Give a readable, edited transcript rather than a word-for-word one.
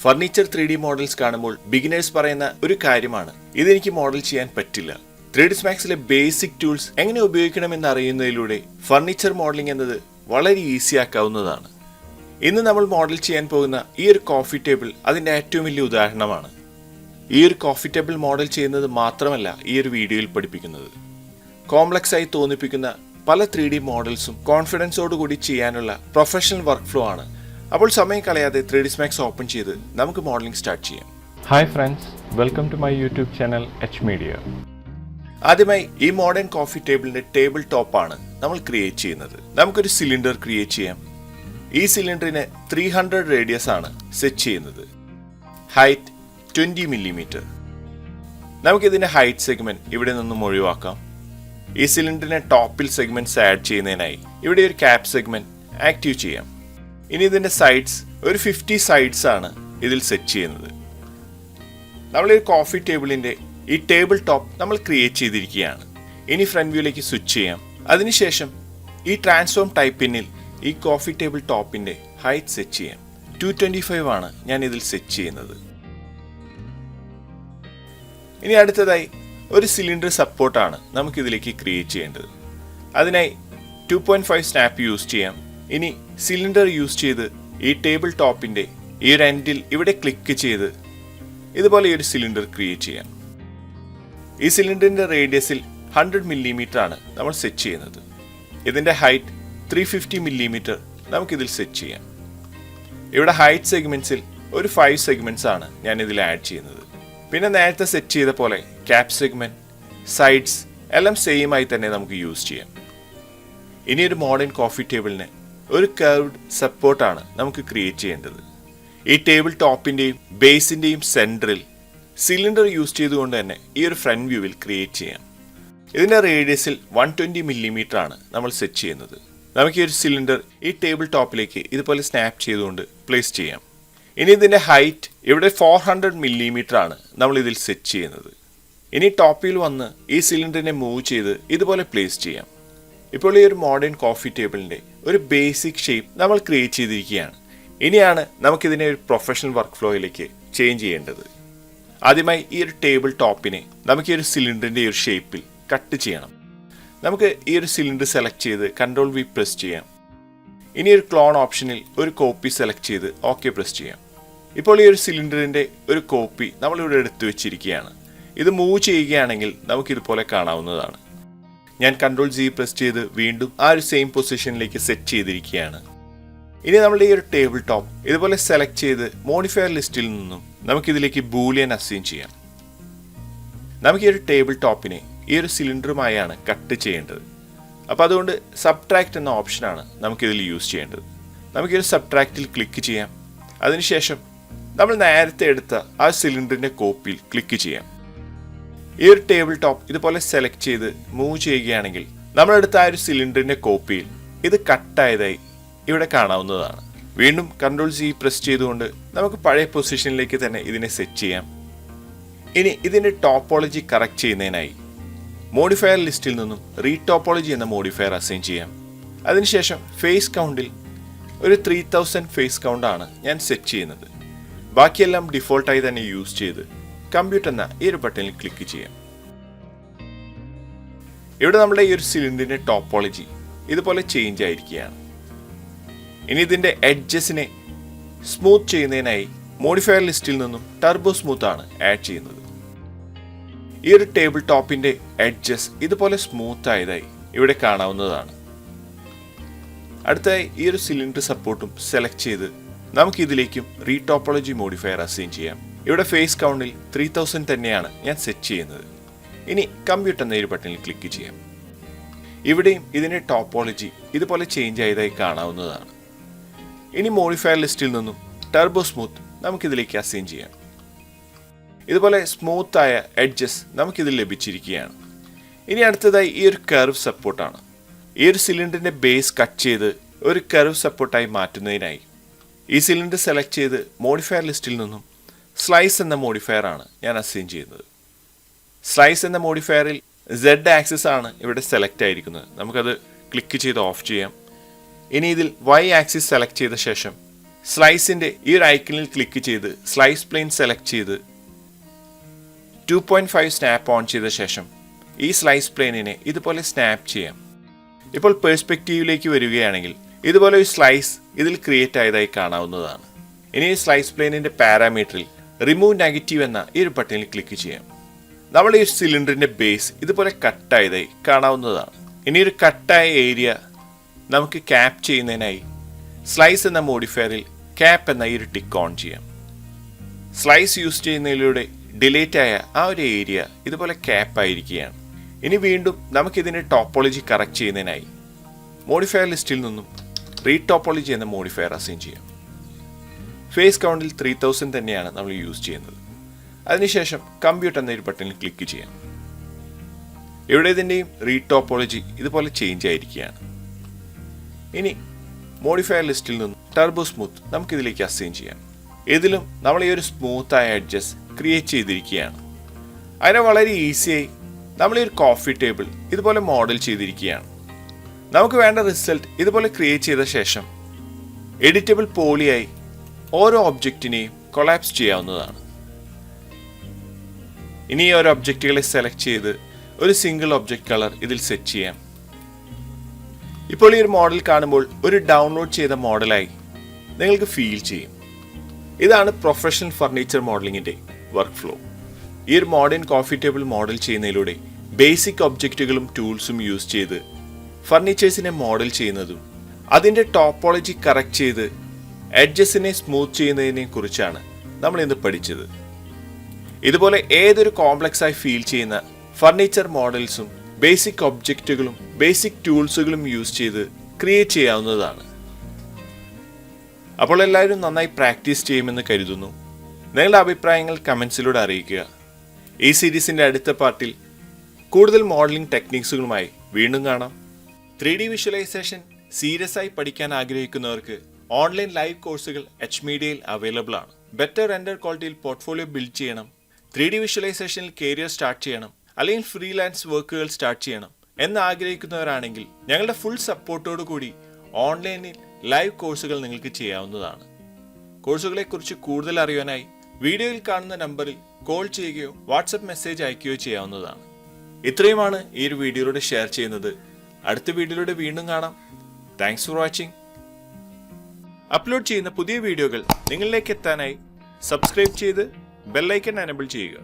Furniture 3D models കാണുമ്പോൾ beginners പറയുന്ന ഒരു കാര്യമാണ്, ഇതെനിക്ക് മോഡൽ ചെയ്യാൻ പറ്റില്ല. 3ds Maxലെ ബേസിക് ടൂൾസ് എങ്ങനെ ഉപയോഗിക്കണമെന്ന് അറിയുന്നതിലൂടെ ഫർണിച്ചർ മോഡലിംഗ് എന്നത് വളരെ ഈസി ആക്കാവുന്നതാണ്. ഇന്ന് നമ്മൾ മോഡൽ ചെയ്യാൻ പോകുന്ന ഈ ഒരു കോഫി ടേബിൾ അതിൻ്റെ ഏറ്റവും വലിയ ഉദാഹരണമാണ്. ഈ ഒരു കോഫി ടേബിൾ മോഡൽ ചെയ്യുന്നത് മാത്രമല്ല ഈ ഒരു വീഡിയോയിൽ പഠിപ്പിക്കുന്നത്. കോംപ്ലക്സ് ആയി തോന്നിപ്പിക്കുന്ന പല 3D മോഡൽസും കോൺഫിഡൻസോടുകൂടി ചെയ്യാനുള്ള പ്രൊഫഷണൽ വർക്ക് ഫ്ലോ ആണ്. അപ്പോൾ സമയം കളയാതെ 3ds Max ഓപ്പൺ ചെയ്ത് നമുക്ക് മോഡലിംഗ് സ്റ്റാർട്ട് ചെയ്യാം. Hi friends, welcome to my YouTube channel H media. ആദ്യമായി ഈ മോഡേൺ കോഫി ടേബിളിന്റെ ടേബിൾ ടോപ്പാണ് നമ്മൾ ക്രിയേറ്റ് ചെയ്യുന്നത്. നമുക്കൊരു സിലിണ്ടർ ക്രിയേറ്റ് ചെയ്യാം. ഈ സിലിണ്ടറിന് 300 റേഡിയസ് ആണ് സെറ്റ് ചെയ്യുന്നത്. Height 20 millimetre. നമുക്കിതിന്റെ ഹൈറ്റ് സെഗ്മെന്റ് ഇവിടെ നിന്നും ഒഴിവാക്കാം. ഈ സിലിണ്ടറിനെ ടോപ്പിൽ സെഗ്മെന്റ്സ് ആഡ് ചെയ്യുന്നതിനായി ഇവിടെ ഒരു ക്യാപ് സെഗ്മെന്റ് ആക്റ്റീവ് ചെയ്യാം. ഇനി ഇതിന്റെ സൈഡ്സ് ഒരു 50 സൈഡ്സ് ആണ് ഇതിൽ സെറ്റ് ചെയ്യുന്നത്. നമ്മൾ ഈ കോഫി ടേബിളിന്റെ ഈ ടേബിൾ ടോപ്പ് നമ്മൾ ക്രിയേറ്റ് ചെയ്തിരിക്കുകയാണ്. ഇനി ഫ്രണ്ട് വ്യൂയിലേക്ക് സ്വിച്ച് ചെയ്യാം. അതിനുശേഷം ഈ ട്രാൻസ്ഫോം ടൈപ്പ് പിന്നിൽ ഈ കോഫി ടേബിൾ ടോപ്പിന്റെ ഹൈറ്റ് സെറ്റ് ചെയ്യാം. 225 ആണ് ഞാൻ ഇതിൽ സെറ്റ് ചെയ്യുന്നത്. ഇനി അടുത്തതായി ഒരു സിലിണ്ടർ സപ്പോർട്ടാണ് നമുക്കിതിലേക്ക് ക്രിയേറ്റ് ചെയ്യേണ്ടത്. അതിനായി 2.5 സ്നാപ്പ് യൂസ് ചെയ്യാം. ഇനി സിലിണ്ടർ യൂസ് ചെയ്ത് ഈ ടേബിൾ ടോപ്പിന്റെ ഈ ഒരു എൻഡിൽ ഇവിടെ ക്ലിക്ക് ചെയ്ത് ഇതുപോലെ ഈ ഒരു സിലിണ്ടർ ക്രിയേറ്റ് ചെയ്യാം. ഈ സിലിണ്ടറിന്റെ റേഡിയസിൽ 100 മില്ലിമീറ്റർ ആണ് നമ്മൾ സെറ്റ് ചെയ്യുന്നത്. ഇതിന്റെ ഹൈറ്റ് 350 മില്ലിമീറ്റർ നമുക്കിതിൽ സെറ്റ് ചെയ്യാം. ഇവിടെ ഹൈറ്റ് സെഗ്മെന്റ്സിൽ ഒരു 5 സെഗ്മെന്റ്സ് ആണ് ഞാൻ ഇതിൽ ആഡ് ചെയ്യുന്നത്. പിന്നെ നേരത്തെ സെറ്റ് ചെയ്ത പോലെ ക്യാപ് സെഗ്മെന്റ്, സൈഡ്സ് എല്ലാം സെയിം ആയി തന്നെ നമുക്ക് യൂസ് ചെയ്യാം. ഇനി ഒരു മോഡേൺ കോഫി ടേബിളിന് ഒരു കർവ്ഡ് സപ്പോർട്ടാണ് നമുക്ക് ക്രിയേറ്റ് ചെയ്യേണ്ടത്. ഈ ടേബിൾ ടോപ്പിന്റെയും ബേസിന്റെയും സെന്ററിൽ സിലിണ്ടർ യൂസ് ചെയ്തുകൊണ്ട് തന്നെ ഈ ഒരു ഫ്രണ്ട് വ്യൂവിൽ ക്രിയേറ്റ് ചെയ്യാം. ഇതിന്റെ റേഡിയസിൽ 120 മില്ലിമീറ്റർ ആണ് നമ്മൾ സെറ്റ് ചെയ്യുന്നത്. നമുക്ക് ഈ ഒരു സിലിണ്ടർ ഈ ടേബിൾ ടോപ്പിലേക്ക് ഇതുപോലെ സ്നാപ്പ് ചെയ്തുകൊണ്ട് പ്ലേസ് ചെയ്യാം. ഇനി ഇതിന്റെ ഹൈറ്റ് ഇവിടെ 400 മില്ലിമീറ്റർ ആണ് നമ്മൾ ഇതിൽ സെറ്റ് ചെയ്യുന്നത്. ഇനി ടോപ്പിൽ വന്ന് ഈ സിലിണ്ടറിനെ മൂവ് ചെയ്ത് ഇതുപോലെ പ്ലേസ് ചെയ്യാം. ഇപ്പോൾ ഈ ഒരു മോഡേൺ കോഫി ടേബിളിന്റെ ഒരു ബേസിക് ഷേപ്പ് നമ്മൾ ക്രിയേറ്റ് ചെയ്തിരിക്കുകയാണ്. ഇനിയാണ് നമുക്കിതിനെ ഒരു പ്രൊഫഷണൽ വർക്ക് ഫ്ലോയിലേക്ക് ചേഞ്ച് ചെയ്യേണ്ടത്. ആദ്യമായി ഈ ഒരു ടേബിൾ ടോപ്പിനെ നമുക്ക് ഈ ഒരു സിലിണ്ടറിന്റെ ഒരു ഷേപ്പിൽ കട്ട് ചെയ്യണം. നമുക്ക് ഈ ഒരു സിലിണ്ടർ സെലക്ട് ചെയ്ത് Ctrl+V പ്രസ് ചെയ്യാം. ഇനി ഒരു ക്ലോൺ ഓപ്ഷനിൽ ഒരു കോപ്പി സെലക്ട് ചെയ്ത് ഓക്കെ പ്രസ് ചെയ്യാം. ഇപ്പോൾ ഈ ഒരു സിലിണ്ടറിന്റെ ഒരു കോപ്പി നമ്മളിവിടെ എടുത്തു വെച്ചിരിക്കുകയാണ്. ഇത് മൂവ് ചെയ്യുകയാണെങ്കിൽ നമുക്കിതുപോലെ കാണാവുന്നതാണ്. ഞാൻ Ctrl+G പ്രസ് ചെയ്ത് വീണ്ടും ആ ഒരു സെയിം പൊസിഷനിലേക്ക് സെറ്റ് ചെയ്തിരിക്കുകയാണ്. ഇനി നമ്മൾ ഈ ഒരു ടേബിൾ ടോപ്പ് ഇതുപോലെ സെലക്ട് ചെയ്ത് മോഡിഫയർ ലിസ്റ്റിൽ നിന്നും നമുക്കിതിലേക്ക് ബൂലിയൻ അസൈൻ ചെയ്യാം. നമുക്ക് ഈ ഒരു ടേബിൾ ടോപ്പിനെ ഈ ഒരു സിലിണ്ടറുമായാണ് കട്ട് ചെയ്യേണ്ടത്. അപ്പോൾ അതുകൊണ്ട് സബ്ട്രാക്ട് എന്ന ഓപ്ഷനാണ് നമുക്കിതിൽ യൂസ് ചെയ്യേണ്ടത്. നമുക്കൊരു സബ്ട്രാക്റ്റിൽ ക്ലിക്ക് ചെയ്യാം. അതിനുശേഷം നമ്മൾ നേരത്തെ എടുത്ത ആ സിലിണ്ടറിന്റെ കോപ്പിയിൽ ക്ലിക്ക് ചെയ്യാം. ഈ ഒരു ടേബിൾ ടോപ്പ് ഇതുപോലെ സെലക്ട് ചെയ്ത് മൂവ് ചെയ്യുകയാണെങ്കിൽ നമ്മളെടുത്ത ആ ഒരു സിലിണ്ടറിന്റെ കോപ്പിയിൽ ഇത് കട്ടായതായി ഇവിടെ കാണാവുന്നതാണ്. വീണ്ടും Ctrl+Z പ്രസ് ചെയ്തുകൊണ്ട് നമുക്ക് പഴയ പൊസിഷനിലേക്ക് തന്നെ ഇതിനെ സെറ്റ് ചെയ്യാം. ഇനി ഇതിന്റെ ടോപ്പോളജി കറക്റ്റ് ചെയ്യുന്നതിനായി മോഡിഫയർ ലിസ്റ്റിൽ നിന്നും റീടോപ്പോളജി എന്ന മോഡിഫയർ അസൈൻ ചെയ്യാം. അതിനുശേഷം ഫേസ് കൗണ്ടിൽ ഒരു 3000 ഫേസ് കൗണ്ടാണ് ഞാൻ സെറ്റ് ചെയ്യുന്നത്. ബാക്കിയെല്ലാം ഡിഫോൾട്ടായി തന്നെ യൂസ് ചെയ്ത് കമ്പ്യൂട്ടർ എന്ന ഈ ഒരു ബട്ടണിൽ ക്ലിക്ക് ചെയ്യാം. ഇവിടെ നമ്മുടെ ഈ ഒരു സിലിണ്ടറിന്റെ ടോപ്പോളജി ഇതുപോലെ ചേഞ്ച് ആയിരിക്കുകയാണ്. ഇനി ഇതിന്റെ എഡ്ജസിനെ സ്മൂത്ത് ചെയ്യുന്നതിനായി മോഡിഫയർ ലിസ്റ്റിൽ നിന്നും ടർബോ സ്മൂത്ത് ആണ് ആഡ് ചെയ്യുന്നത്. ഈ ഒരു ടേബിൾ ടോപ്പിന്റെ എഡ്ജസ് ഇതുപോലെ സ്മൂത്ത് ആയതായി ഇവിടെ കാണാവുന്നതാണ്. അടുത്തായി ഈ ഒരു സിലിണ്ടർ സപ്പോർട്ടും സെലക്ട് ചെയ്ത് നമുക്ക് ഇതിലേക്കും റീടോപ്പോളജി മോഡിഫയർ അസൈൻ ചെയ്യാം. ഇവിടെ ഫേസ് കൗണ്ടിൽ 3000 തന്നെയാണ് ഞാൻ സെറ്റ് ചെയ്യുന്നത്. ഇനി കമ്പ്യൂട്ടർ എന്ന ഒരു ബട്ടണിൽ ക്ലിക്ക് ചെയ്യാം. ഇവിടെയും ഇതിന്റെ ടോപ്പോളജി ഇതുപോലെ ചേഞ്ച് ആയതായി കാണാവുന്നതാണ്. ഇനി മോഡിഫയർ ലിസ്റ്റിൽ നിന്നും ടർബോ സ്മൂത്ത് നമുക്കിതിലേക്ക് അസൈൻ ചെയ്യാം. ഇതുപോലെ സ്മൂത്ത് ആയ എഡ്ജസ് നമുക്കിതിൽ ലഭിച്ചിരിക്കുകയാണ്. ഇനി അടുത്തതായി ഈ ഒരു കർവ് സപ്പോർട്ടാണ്. ഈ ഒരു സിലിണ്ടറിന്റെ ബേസ് കട്ട് ചെയ്ത് ഒരു കർവ് സപ്പോർട്ടായി മാറ്റുന്നതിനായി ഈ സിലിണ്ടർ സെലക്ട് ചെയ്ത് മോഡിഫയർ ലിസ്റ്റിൽ നിന്നും സ്ലൈസ് എന്ന മോഡിഫയർ ആണ് ഞാൻ അസൈൻ ചെയ്യുന്നത്. സ്ലൈസ് എന്ന മോഡിഫയറിൽ Z ആക്സിസ് ആണ് ഇവിടെ സെലക്ട് ആയിരിക്കുന്നത്. നമുക്കത് ക്ലിക്ക് ചെയ്ത് ഓഫ് ചെയ്യാം. ഇനി ഇതിൽ Y ആക്സിസ് സെലക്ട് ചെയ്ത ശേഷം സ്ലൈസിൻ്റെ ഈ ഒരു ഐക്കണിൽ ക്ലിക്ക് ചെയ്ത് സ്ലൈസ് പ്ലെയിൻ സെലക്ട് ചെയ്ത് 2.5 സ്നാപ്പ് ഓൺ ചെയ്ത ശേഷം ഈ സ്ലൈസ് പ്ലെയിനിനെ ഇതുപോലെ സ്നാപ്പ് ചെയ്യാം. ഇപ്പോൾ പെർസ്പെക്റ്റീവിലേക്ക് വരികയാണെങ്കിൽ ഇതുപോലെ ഒരു സ്ലൈസ് ഇതിൽ ക്രിയേറ്റ് ആയതായി കാണാവുന്നതാണ്. ഇനി ഈ സ്ലൈസ് പ്ലെയിനിൻ്റെ പാരാമീറ്ററിൽ റിമൂവ് നെഗറ്റീവ് എന്ന ഈ ഒരു ബട്ടണിൽ ക്ലിക്ക് ചെയ്യാം. നമ്മൾ ഈ സിലിണ്ടറിൻ്റെ ബേസ് ഇതുപോലെ കട്ടായതായി കാണാവുന്നതാണ്. ഇനി ഒരു കട്ടായ ഏരിയ നമുക്ക് ക്യാപ്പ് ചെയ്യുന്നതിനായി സ്ലൈസ് എന്ന മോഡിഫയറിൽ ക്യാപ്പ് എന്ന ഈ ഒരു ടിക്ക് ഓൺ ചെയ്യാം. സ്ലൈസ് യൂസ് ചെയ്യുന്നതിലൂടെ ഡിലേറ്റ് ആയ ആ ഒരു ഏരിയ ഇതുപോലെ ക്യാപ്പ് ആയിരിക്കുകയാണ്. ഇനി വീണ്ടും നമുക്കിതിൻ്റെ ടോപ്പോളജി കറക്റ്റ് ചെയ്യുന്നതിനായി മോഡിഫയർ ലിസ്റ്റിൽ നിന്നും റീടോപ്പോളജി എന്ന മോഡിഫയർ അസൈൻ ചെയ്യാം. ഫേസ് കൗണ്ടിൽ 3000 തന്നെയാണ് നമ്മൾ യൂസ് ചെയ്യുന്നത്. അതിനുശേഷം കമ്പ്യൂട്ട് എന്ന ഒരു ബട്ടണിൽ ക്ലിക്ക് ചെയ്യാം. ഇവിടെ ഇതിൻ്റെയും റീടോപ്പോളജി ഇതുപോലെ ചേഞ്ച് ആയിരിക്കുകയാണ്. ഇനി മോഡിഫയർ ലിസ്റ്റിൽ നിന്നും ടർബോ സ്മൂത്ത് നമുക്കിതിലേക്ക് അസൈൻ ചെയ്യാം. ഇതിലും നമ്മൾ ഈ ഒരു സ്മൂത്തായ എഡ്ജസ് ക്രിയേറ്റ് ചെയ്തിരിക്കുകയാണ്. അതിനെ വളരെ ഈസിയായി നമ്മൾ ഈ ഒരു കോഫി ടേബിൾ ഇതുപോലെ മോഡൽ ചെയ്തിരിക്കുകയാണ്. നമുക്ക് വേണ്ട റിസൾട്ട് ഇതുപോലെ ക്രിയേറ്റ് ചെയ്ത ശേഷം എഡിറ്റബിൾ പോളിയായി ഓരോ ഒബ്ജക്റ്റിനെയും കൊളാപ്സ് ചെയ്യാവുന്നതാണ്. ഇനി ഈ ഓരോ ഒബ്ജക്റ്റുകളെ സെലക്ട് ചെയ്ത് ഒരു സിംഗിൾ ഒബ്ജക്റ്റ് കളർ ഇതിൽ സെറ്റ് ചെയ്യാം. ഇപ്പോൾ ഈ ഒരു മോഡൽ കാണുമ്പോൾ ഒരു ഡൗൺലോഡ് ചെയ്ത മോഡലായി നിങ്ങൾക്ക് ഫീൽ ചെയ്യും. ഇതാണ് പ്രൊഫഷണൽ ഫർണിച്ചർ മോഡലിങ്ങിൻ്റെ വർക്ക് ഫ്ലോ. ഈ ഒരു മോഡേൺ കോഫി ടേബിൾ മോഡൽ ചെയ്യുന്നതിലൂടെ ബേസിക് ഒബ്ജക്റ്റുകളും ടൂൾസും യൂസ് ചെയ്ത് ഫർണിച്ചേഴ്സിനെ മോഡൽ ചെയ്യുന്നതും അതിൻ്റെ ടോപ്പോളജി കറക്റ്റ് ചെയ്ത് എഡ്ജസിനെ സ്മൂത്ത് ചെയ്യുന്നതിനെ കുറിച്ചാണ് നമ്മൾ ഇന്ന് പഠിച്ചത്. ഇതുപോലെ ഏതൊരു കോംപ്ലക്സ് ആയി ഫീൽ ചെയ്യുന്ന ഫർണിച്ചർ മോഡൽസും ബേസിക് ഒബ്ജക്റ്റുകളും ബേസിക് ടൂൾസുകളും യൂസ് ചെയ്ത് ക്രിയേറ്റ് ചെയ്യാവുന്നതാണ്. അപ്പോൾ എല്ലാവരും നന്നായി പ്രാക്ടീസ് ചെയ്യുമെന്ന് കരുതുന്നു. നിങ്ങളുടെ അഭിപ്രായങ്ങൾ കമൻസിലൂടെ അറിയിക്കുക. ഈ സീരീസിൻ്റെ അടുത്ത പാർട്ടിൽ കൂടുതൽ മോഡലിംഗ് ടെക്നിക്സുകളുമായി വീണ്ടും കാണാം. 3D വിഷ്വലൈസേഷൻ സീരിയസ് ആയി പഠിക്കാൻ ആഗ്രഹിക്കുന്നവർക്ക് ഓൺലൈൻ ലൈവ് കോഴ്സുകൾ എച്ച്മീഡിയയിൽ അവൈലബിൾ ആണ്. ബെറ്റർ റെൻഡർ ക്വാളിറ്റിയിൽ പോർട്ട്ഫോളിയോ ബിൽഡ് ചെയ്യണം, 3D വിഷ്വലൈസേഷനിൽ കരിയർ സ്റ്റാർട്ട് ചെയ്യണം, അല്ലെങ്കിൽ ഫ്രീലാൻസ് വർക്കുകൾ സ്റ്റാർട്ട് ചെയ്യണം എന്ന് ആഗ്രഹിക്കുന്നവരാണെങ്കിൽ ഞങ്ങളുടെ ഫുൾ സപ്പോർട്ടോടു കൂടി ഓൺലൈനിൽ ലൈവ് കോഴ്സുകൾ നിങ്ങൾക്ക് ചെയ്യാവുന്നതാണ്. കോഴ്സുകളെക്കുറിച്ച് കൂടുതൽ അറിയാനായി വീഡിയോയിൽ കാണുന്ന നമ്പറിൽ കോൾ ചെയ്യുകയോ വാട്സപ്പ് മെസ്സേജ് അയക്കുകയോ ചെയ്യാവുന്നതാണ്. ഇത്രയുമാണ് ഈ ഒരു വീഡിയോയിലൂടെ ഷെയർ ചെയ്യുന്നത്. അടുത്ത വീഡിയോയിലൂടെ വീണ്ടും കാണാം. Thanks for watching. അപ്ലോഡ് ചെയ്യുന്ന പുതിയ വീഡിയോകൾ നിങ്ങളിലേക്ക് എത്താനായി സബ്സ്ക്രൈബ് ചെയ്ത് ബെല്ലൈക്കൺ എനേബിൾ ചെയ്യുക.